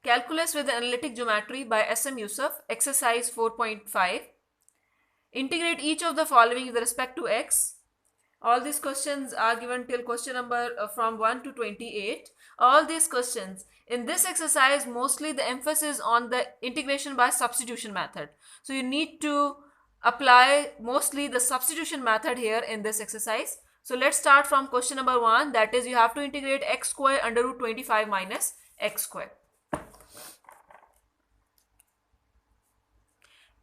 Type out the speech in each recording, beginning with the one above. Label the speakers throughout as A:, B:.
A: Calculus with Analytic Geometry by SM Yusuf, exercise 4.5. Integrate each of the following with respect to x. All these questions are given till question number from 1 to 28. All these questions in this exercise, mostly the emphasis on the integration by substitution method. So you need to apply mostly the substitution method here in this exercise. So let's start from question number 1, that is you have to integrate x square under root 25 minus x square.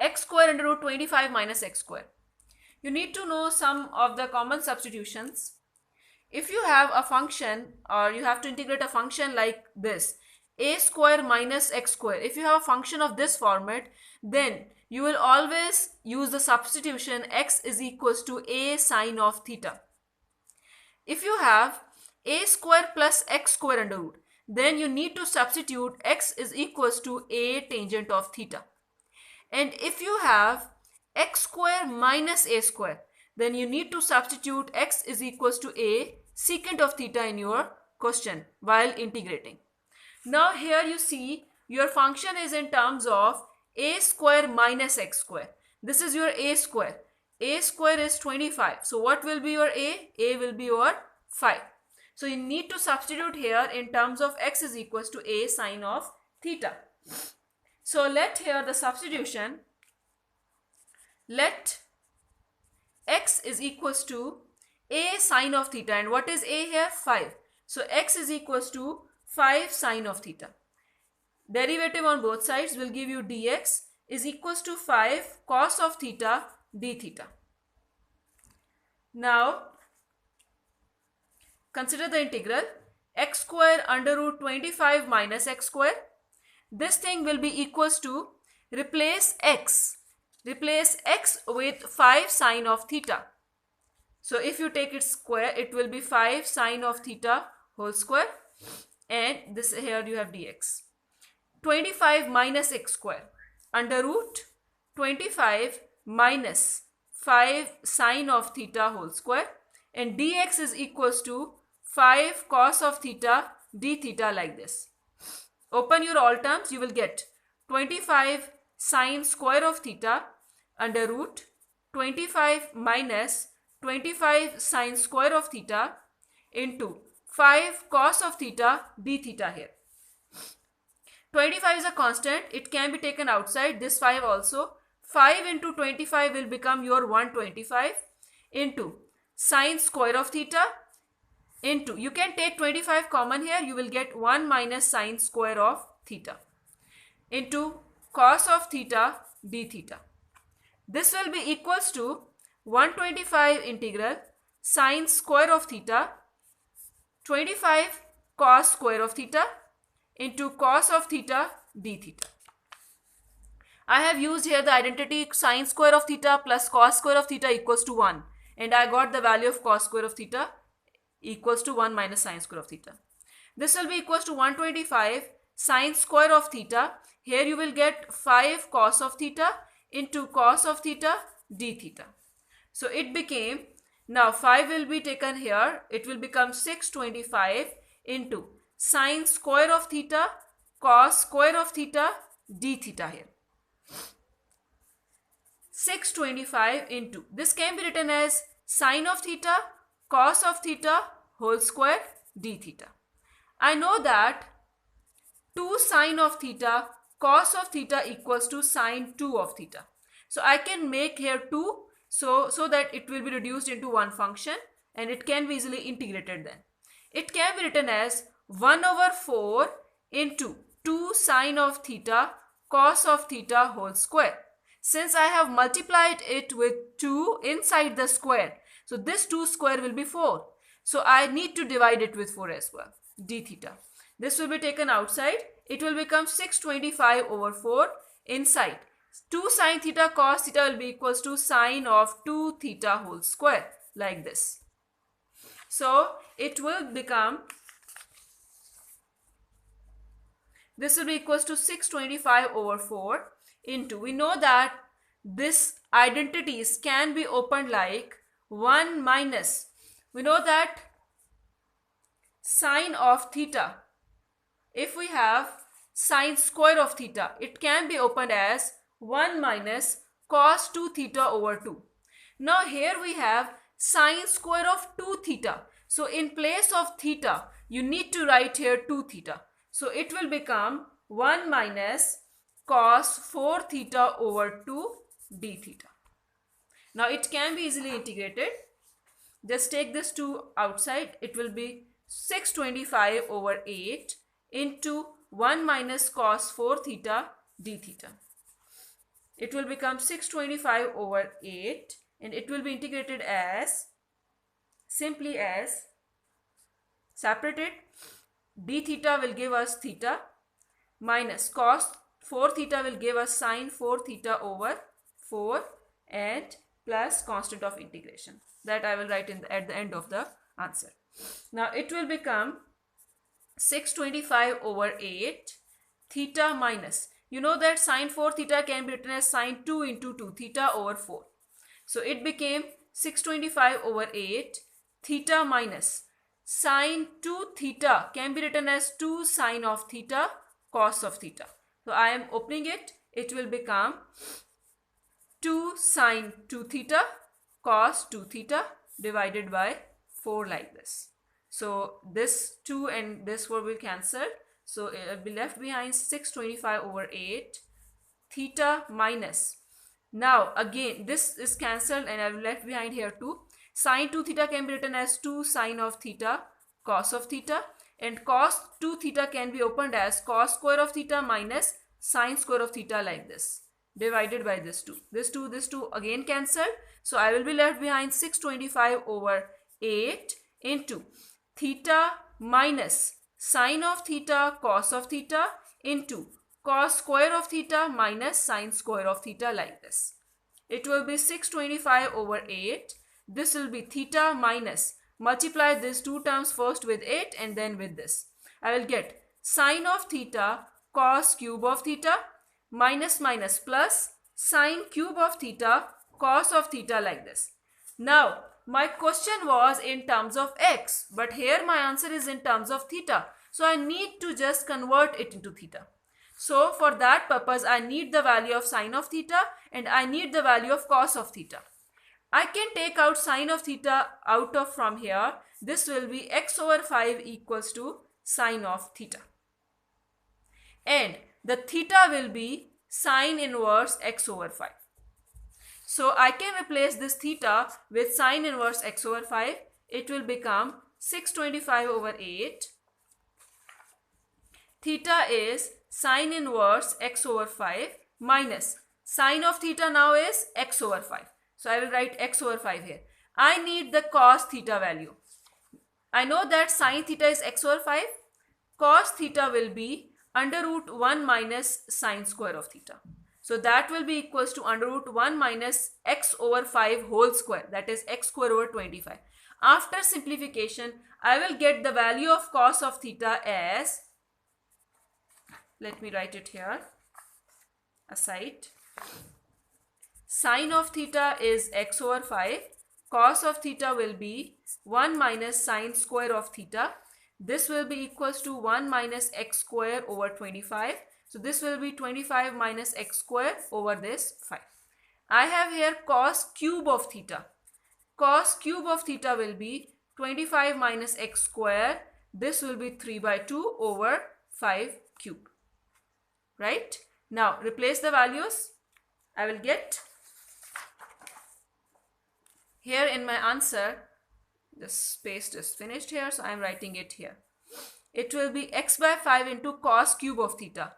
A: X square under root 25 minus x square. You need to know some of the common substitutions. If you have a function or you have to integrate a function like this, a square minus x square, if you have a function of this format, then you will always use the substitution x is equals to a sine of theta. If you have a square plus x square under root, then you need to substitute x is equals to a tangent of theta. And if you have x square minus a square, then you need to substitute x is equals to a secant of theta in your question while integrating. Now here you see your function is in terms of a square minus x square. This is your a square. A square is 25. So what will be your a? A will be your 5. So you need to substitute here in terms of x is equals to a sine of theta. So let here the substitution, let x is equals to a sine of theta, and what is a here? 5. So x is equals to 5 sine of theta. Derivative on both sides will give you dx is equals to 5 cos of theta d theta. Now consider the integral x square under root 25 minus x square. This thing will be equals to replace x with 5 sine of theta. So if you take its square, it will be 5 sine of theta whole square, and this here you have dx. 25 minus x square under root 25 minus 5 sine of theta whole square, and dx is equals to 5 cos of theta d theta, like this. Open your all terms, you will get 25 sine square of theta under root 25 minus 25 sine square of theta into 5 cos of theta d theta here. 25 is a constant, it can be taken outside, this 5 also. 5 into 25 will become your 125 into sine square of theta into, you can take 25 common here, you will get 1 minus sine square of theta into cos of theta d theta. This will be equals to 125 integral sine square of theta 25 cos square of theta into cos of theta d theta. I have used here the identity sine square of theta plus cos square of theta equals to 1, and I got the value of cos square of theta equals to 1 minus sine square of theta. This will be equals to 125 sine square of theta. Here you will get 5 cos of theta into cos of theta d theta. So it became, now 5 will be taken here, it will become 625 into sine square of theta cos square of theta d theta here. 625 into, this can be written as sine of theta cos of theta whole square d theta. I know that 2 sine of theta cos of theta equals to sine 2 of theta. So I can make here 2 so that it will be reduced into one function and it can be easily integrated then. It can be written as 1 over 4 into 2 sine of theta cos of theta whole square. Since I have multiplied it with 2 inside the square, so this 2 square will be 4. So I need to divide it with 4 as well, d theta. This will be taken outside. It will become 625 over 4 inside. 2 sine theta cos theta will be equals to sine of 2 theta whole square, like this. So it will become, this will be equals to 625 over 4 into, we know that this identities can be opened like 1 minus, we know that sine of theta, if we have sine square of theta. It can be opened as 1 minus cos 2 theta over 2. Now here we have sine square of 2 theta. So in place of theta, you need to write here 2 theta. So it will become 1 minus cos 4 theta over 2 d theta. Now it can be easily integrated. Just take this 2 outside. It will be 625 over 8 into 1 minus cos 4 theta d theta. It will become 625 over 8 and it will be integrated as simply as separated. D theta will give us theta minus cos 4 theta will give us sine 4 theta over 4 and plus constant of integration. That I will write at the end of the answer. Now it will become 625 over 8 theta minus. You know that sine 4 theta can be written as sine 2 into 2 theta over 4. So it became 625 over 8 theta minus sine 2 theta can be written as 2 sine of theta cos of theta. So I am opening it. It will become 2 sine 2 theta cos 2 theta divided by 4 like this. So this 2 and this 4 will cancel. So it will be left behind 625 over 8 theta minus. Now again this is cancelled and I will left behind here 2. Sine 2 theta can be written as 2 sine of theta cos of theta and cos 2 theta can be opened as cos square of theta minus sine square of theta like this divided by this 2. This 2 again cancelled. So I will be left behind 625 over 8 into theta minus sine of theta cos of theta into cos square of theta minus sine square of theta like this. It will be 625 over 8. This will be theta minus, multiply these two terms first with 8 and then with this. I will get sine of theta cos cube of theta minus minus plus sine cube of theta cos of theta like this. Now my question was in terms of x, but here my answer is in terms of theta. So I need to just convert it into theta. So for that purpose I need the value of sine of theta and I need the value of cos of theta. I can take out sine of theta out of from here. This will be x over 5 equals to sine of theta. And the theta will be sine inverse x over 5. So I can replace this theta with sine inverse x over 5. It will become 625 over 8. Theta is sine inverse x over 5 minus sine of theta now is x over 5. So I will write x over 5 here. I need the cos theta value. I know that sine theta is x over 5. Cos theta will be under root 1 minus sine square of theta. So that will be equals to under root 1 minus x over 5 whole square. That is x square over 25. After simplification, I will get the value of cos of theta as, let me write it here aside. Sine of theta is x over 5. Cos of theta will be 1 minus sine square of theta. This will be equals to 1 minus x square over 25. So this will be 25 minus x square over this 5. I have here cos cube of theta. Cos cube of theta will be 25 minus x square. This will be 3 by 2 over 5 cube. Right? Now replace the values. I will get here in my answer, this space is finished here, so I am writing it here. It will be x by 5 into cos cube of theta.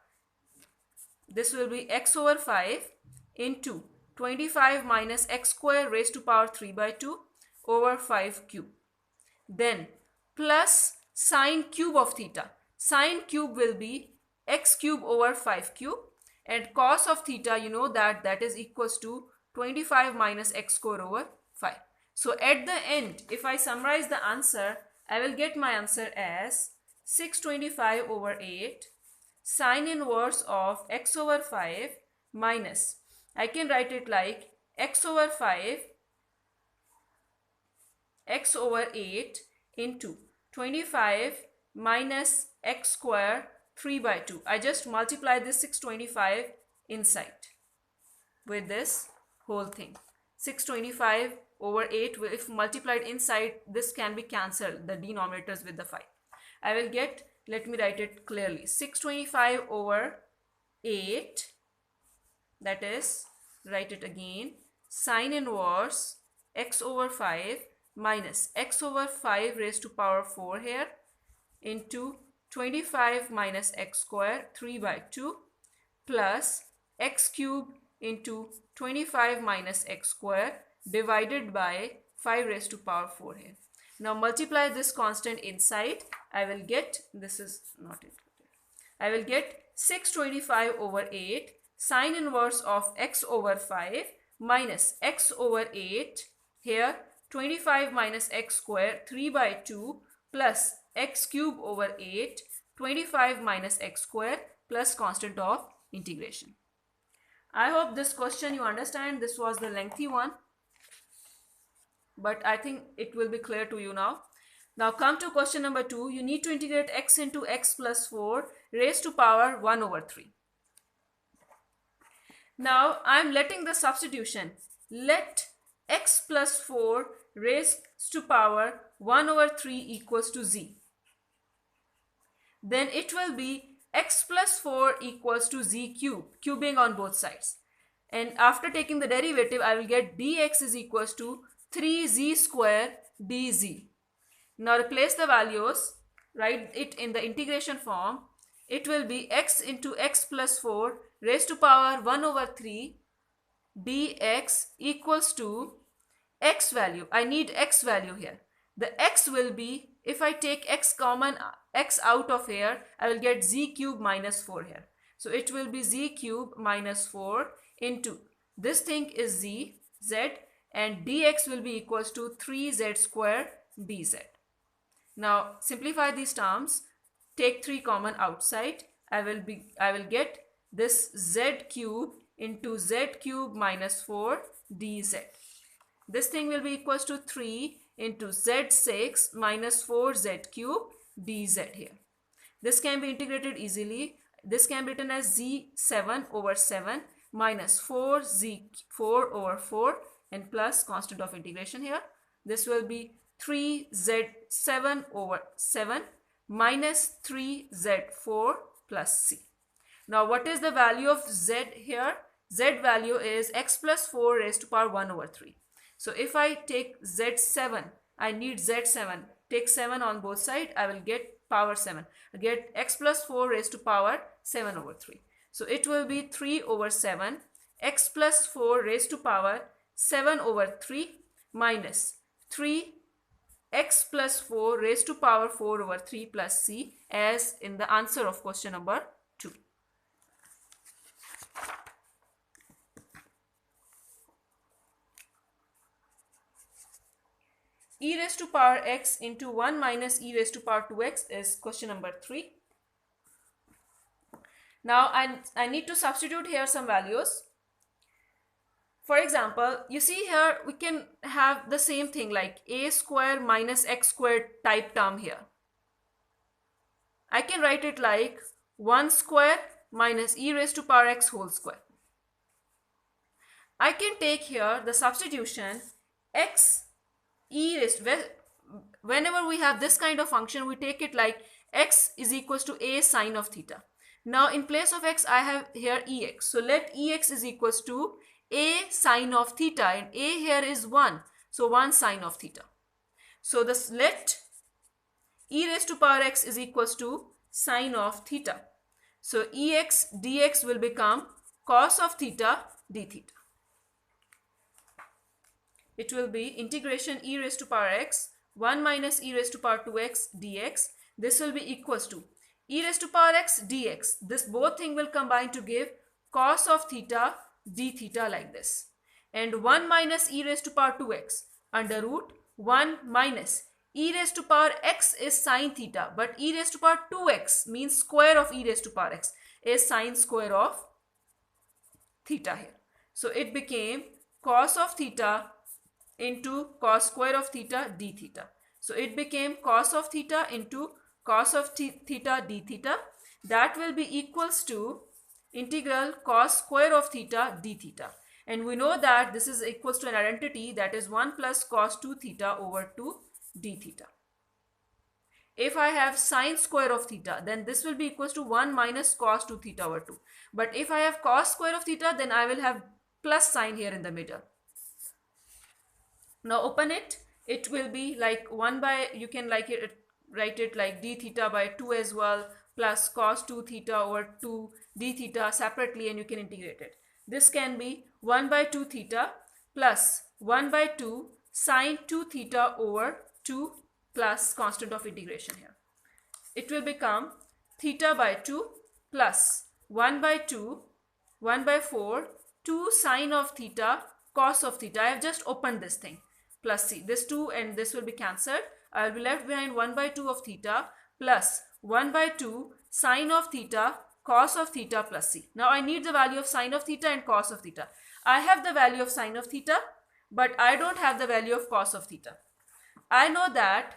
A: This will be x over 5 into 25 minus x square raised to power 3 by 2 over 5 cube. Then plus sine cube of theta. Sine cube will be x cube over 5 cube and cos of theta, you know that is equals to 25 minus x square over 5. So at the end, if I summarize the answer, I will get my answer as 625 over 8 sine inverse of x over 5 minus, I can write it like x over 5 x over 8 into 25 minus x square 3 by 2. I just multiply this 625 inside with this whole thing. 625 over 8, if multiplied inside, this can be cancelled, the denominators with the 5. I will get, let me write it clearly, 625 over 8, that is, write it again, sine inverse x over 5 minus x over 5 raised to power 4 here into 25 minus x square 3 by 2 plus x cube into 25 minus x square divided by 5 raised to power 4 here. Now multiply this constant inside. I will get, this is not it, I will get 625 over 8 sine inverse of x over 5 minus x over 8 here 25 minus x square 3 by 2 plus x cube over 8 25 minus x square plus constant of integration. I hope this question you understand. This was the lengthy one, but I think it will be clear to you now. Now come to question number 2. You need to integrate x into x plus 4 raised to power 1 over 3. Now I am letting the substitution. Let x plus 4 raised to power 1 over 3 equals to z. Then it will be x plus 4 equals to z cube, cubing on both sides. And after taking the derivative, I will get dx is equals to 3z square dz. Now replace the values, write it in the integration form. It will be x into x plus 4 raised to power 1 over 3 dx equals to x value. I need x value here. The x will be, if I take x common, x out of here, I will get z cube minus 4 here. So it will be z cube minus 4 into, this thing is z, and dx will be equals to 3z square dz. Now simplify these terms, take 3 common outside. I will get this z cube into z cube minus 4 dz. This thing will be equals to 3 into z6 minus 4z cube dz here. This can be integrated easily. This can be written as z7 over 7 minus 4z4 over 4 and plus constant of integration here. This will be 3z7 over 7 minus 3z4 plus c. Now what is the value of z here? Z value is x plus 4 raised to power 1 over 3. So if I take z7, I need z7, take 7 on both sides, I will get power 7. I get x plus 4 raised to power 7 over 3. So it will be 3 over 7, x plus 4 raised to power 7 over 3 minus 3 x plus 4 raised to power 4 over 3 plus c, as in the answer of question number 2. E raised to power x into 1 minus e raised to power 2x is question number 3. Now I need to substitute here some values. For example, you see here we can have the same thing like a square minus x squared type term here. I can write it like 1 square minus e raised to power x whole square. I can take here the substitution x e raised, whenever we have this kind of function, we take it like x is equals to a sine of theta. Now in place of x I have here ex. So let ex is equals to a sine of theta, and a here is 1. So 1 sine of theta. So this, let e raised to power x is equals to sine of theta. So ex dx will become cos of theta d theta. It will be integration e raised to power x 1 minus e raised to power 2x dx. This will be equals to e raised to power x dx. This both thing will combine to give cos of theta d theta like this. And 1 minus e raised to power 2x under root 1 minus e raised to power x is sine theta, but e raised to power 2x means square of e raised to power x is sine square of theta here. So it became cos of theta into cos square of theta d theta. So it became cos of theta into cos of theta d theta. that will be equals to integral cos square of theta d theta. And we know that this is equals to an identity, that is 1 plus cos 2 theta over 2 d theta. If I have sine square of theta, then this will be equals to 1 minus cos 2 theta over 2. But if I have cos square of theta, then I will have plus sign here in the middle. Now open it. It will be like 1 by, you can write it like d theta by 2 as well, plus cos 2 theta over 2 d theta separately, and you can integrate it. This can be 1 by 2 theta plus 1 by 2 sine 2 theta over 2 plus constant of integration here. It will become theta by 2 plus 1 by 2, 1 by 4, 2 sine of theta, cos of theta. I have just opened this thing, plus c. This 2 and this will be cancelled. I will be left behind 1 by 2 of theta plus 1 by 2 sine of theta, cos of theta plus c. Now I need the value of sine of theta and cos of theta. I have the value of sine of theta, but I don't have the value of cos of theta. I know that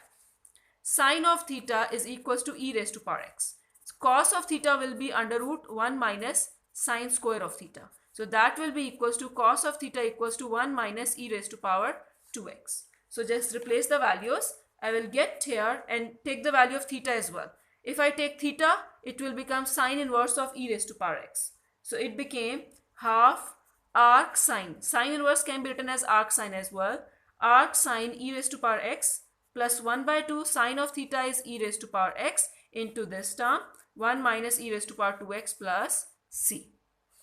A: sine of theta is equals to e raised to power x. Cos of theta will be under root 1 minus sine square of theta. So that will be equals to cos of theta equals to 1 minus e raised to power 2x. So just replace the values. I will get here and take the value of theta as well. If I take theta, it will become sine inverse of e raised to power x. So it became half arc sine. Sine inverse can be written as arc sine as well. Arc sine e raised to power x plus 1 by 2 sine of theta is e raised to power x into this term 1 minus e raised to power 2x plus c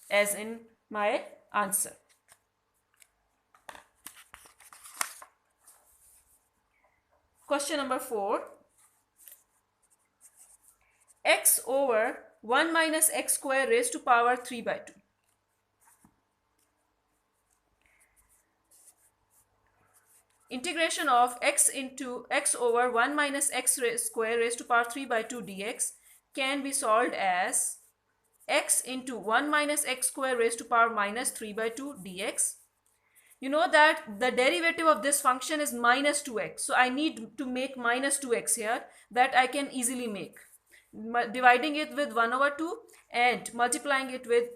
A: as in my answer. Question number 4. X over 1 minus x square raised to power 3 by 2. Integration of x into x over 1 minus x square raised to power 3 by 2 dx can be solved as x into 1 minus x square raised to power minus 3 by 2 dx. You know that the derivative of this function is minus 2x. So I need to make minus 2x here. That I can easily make. Dividing it with 1 over 2 and multiplying it with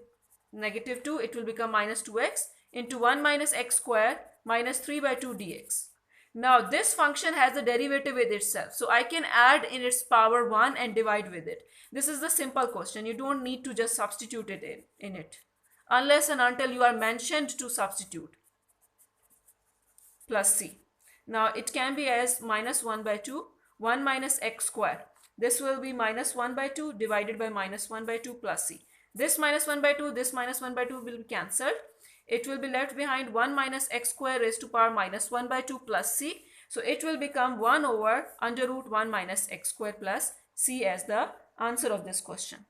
A: negative 2, it will become minus 2x into 1 minus x square minus 3 by 2 dx. Now this function has the derivative with itself. So I can add in its power 1 and divide with it. This is the simple question. You don't need to just substitute it in it. Unless and until you are mentioned to substitute. Plus c. Now it can be as minus 1 by 2, 1 minus x square. This will be minus 1 by 2 divided by minus 1 by 2 plus c. This minus 1 by 2, this minus 1 by 2 will be cancelled. It will be left behind 1 minus x square raised to power minus 1 by 2 plus c. So it will become 1 over under root 1 minus x square plus c as the answer of this question.